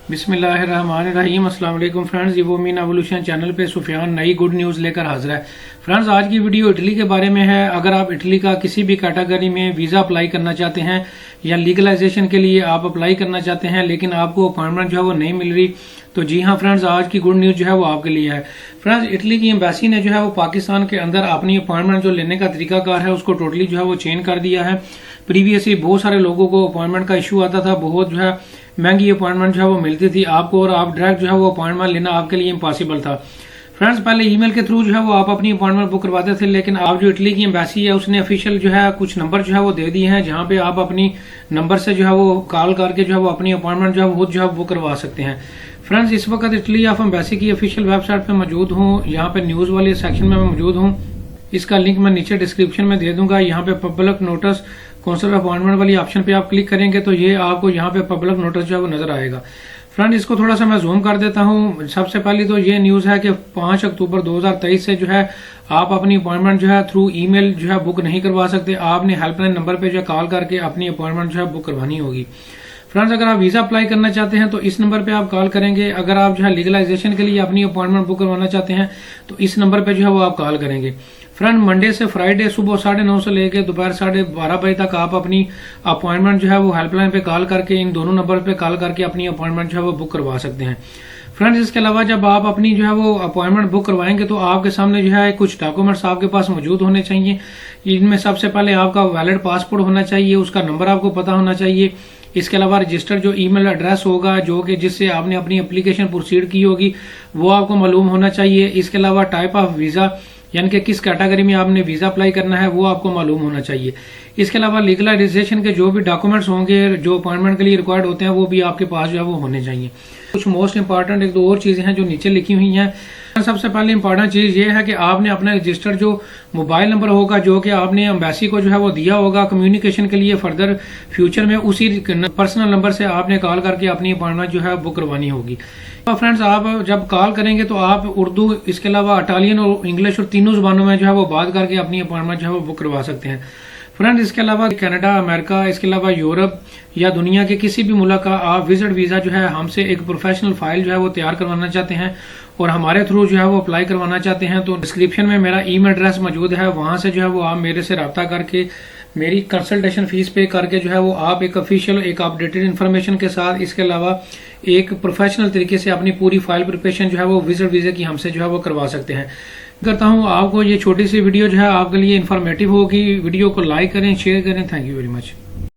बिस्मिल्लाहिर्रहमानिर्रहीम। अस्सलाम वालेकुम फ्रेंड्स, ये वो मीन एवोल्यूशन चैनल पे सुफियान नई गुड न्यूज़ लेकर हाजिर है। फ्रेंड्स, आज की वीडियो इटली के बारे में है। अगर आप इटली का किसी भी कैटेगरी में वीज़ा अप्लाई करना चाहते हैं या लीगलाइजेशन के लिए आप अप्लाई करना चाहते हैं लेकिन आपको अपॉइंटमेंट जो है वो नहीं मिल रही, तो जी हाँ फ्रेंड्स, आज की गुड न्यूज़ जो है वो आपके लिए है। फ्रेंड्स, इटली की एम्बेसी ने जो है वो पाकिस्तान के अंदर अपनी अपॉइंटमेंट जो लेने का तरीकाकार है उसको टोटली जो है वो चेंज कर दिया है। प्रीवियसली बहुत सारे लोगों को अपॉइंटमेंट का इशू आता था, बहुत जो है महंगी अपॉइंटमेंट जो है वो मिलती थी आपको और आप डायरेक्ट जो है वो अपॉइंटमेंट लेना आपके लिए इम्पॉसिबल था। फ्रेंड्स, पहले ईमेल के थ्रू जो है वो आप अपनी अपॉइंटमेंट बुक करवाते थे, लेकिन आप जो इटली की एम्बेसी है उसने ऑफिशियल जो है कुछ नंबर जो है वो दे दिए हैं जहां पे आप अपनी नंबर से जो है वो कॉल करके जो है वो अपनी अपॉइंटमेंट जो है वो जो है बुक करवा सकते हैं। फ्रेंड्स, इस वक्त इटली ऑफ एम्बेसी की ऑफिशियल वेबसाइट पे मौजूद हूँ। यहाँ पे न्यूज वाले सेक्शन में मैं मौजूद हूँ। इसका लिंक मैं नीचे डिस्क्रिप्शन में दे दूंगा। यहाँ पे पब्लिक नोटिस काउंसिल अपॉइंटमेंट वाली ऑप्शन पे आप क्लिक करेंगे तो ये आपको यहाँ पे पब्लिक नोटिस जो है वो नजर आएगा। फ्रेंड, इसको थोड़ा सा मैं जूम कर देता हूँ। सबसे पहले तो ये न्यूज है कि 5 अक्टूबर 2023 से जो है आप अपनी अपॉइंटमेंट जो है थ्रू ईमेल जो है बुक नहीं करवा सकते। आपने हेल्पलाइन नंबर पे जो है कॉल करके अपनी अपॉइंटमेंट जो है बुक करवानी होगी। फ्रेंड्स, अगर आप वीजा अप्लाई करना चाहते हैं तो इस नंबर पे आप कॉल करेंगे। अगर आप जो है लीगलाइजेशन के लिए अपनी अपॉइंटमेंट बुक करवाना चाहते हैं तो इस नंबर पे जो है वो आप कॉल करेंगे। फ्रेंड, मंडे से फ्राइडे सुबह 9:30 से लेकर दोपहर 12:30 बजे तक आप अपनी अपॉइंटमेंट जो है वो हेल्पलाइन पे कॉल करके इन दोनों नंबर पे कॉल करके अपनी अपॉइंटमेंट जो है वो बुक करवा सकते हैं। फ्रेंड्स, इसके अलावा जब आप अपनी जो है वो अपॉइंटमेंट बुक करवाएंगे तो आपके सामने जो है कुछ डॉक्यूमेंट्स आपके पास मौजूद होने चाहिए। इनमें सबसे पहले आपका वैलिड पासपोर्ट होना चाहिए, उसका नंबर आपको पता होना चाहिए। इसके अलावा रजिस्टर्ड जो ईमेल एड्रेस होगा जो कि जिससे आपने अपनी एप्लीकेशन प्रोसीड की होगी वो आपको मालूम होना चाहिए। इसके अलावा टाइप ऑफ वीजा यानी कि किस कैटेगरी में आपने वीजा अप्लाई करना है वो आपको मालूम होना चाहिए। इसके अलावा लीगलाइजेशन के जो भी डॉक्यूमेंट्स होंगे जो अपॉइंटमेंट के लिए रिक्वायर्ड होते हैं वो भी आपके पास जो है वो होने चाहिए। कुछ मोस्ट इंपॉर्टेंट एक दो और चीजें हैं जो नीचे लिखी हुई हैं। सबसे पहले इंपॉर्टेंट चीज ये है कि आपने अपना रजिस्टर्ड जो मोबाइल नंबर होगा जो कि आपने एम्बेसी को जो है वो दिया होगा कम्युनिकेशन के लिए फर्दर फ्यूचर में, उसी पर्सनल नंबर से आपने कॉल करके अपनी अपॉइंटमेंट जो है बुक करवानी होगी। तो फ्रेंड्स, आप जब कॉल करेंगे तो आप उर्दू, इसके अलावा इटालियन और इंग्लिश और तीनों जुबानों में जो है वो बात करके अपनी अपॉइंटमेंट जो है वो बुक करवा सकते हैं। फ्रेंड्स, इसके अलावा कनाडा, अमेरिका, इसके अलावा यूरोप या दुनिया के किसी भी मुल्क का आप विजिट वीजा जो है हमसे एक प्रोफेशनल फाइल जो है वो तैयार करवाना चाहते हैं और हमारे थ्रू जो है वो अप्लाई करवाना चाहते हैं तो डिस्क्रिप्शन में मेरा ईमेल एड्रेस मौजूद है। वहां से जो है वो आप मेरे से रब्ता करके मेरी कंसल्टेशन फीस पे करके जो है वो आप एक ऑफिशियल एक अपडेटेड इन्फॉर्मेशन के साथ, इसके अलावा एक प्रोफेशनल तरीके से अपनी पूरी फाइल प्रिपरेशन जो है वो विजिट वीजा की हमसे जो है वो करवा सकते हैं। करता हूँ आपको ये छोटी सी वीडियो जो है आपके लिए इन्फॉर्मेटिव होगी। वीडियो को लाइक करें, शेयर करें। Thank you very much.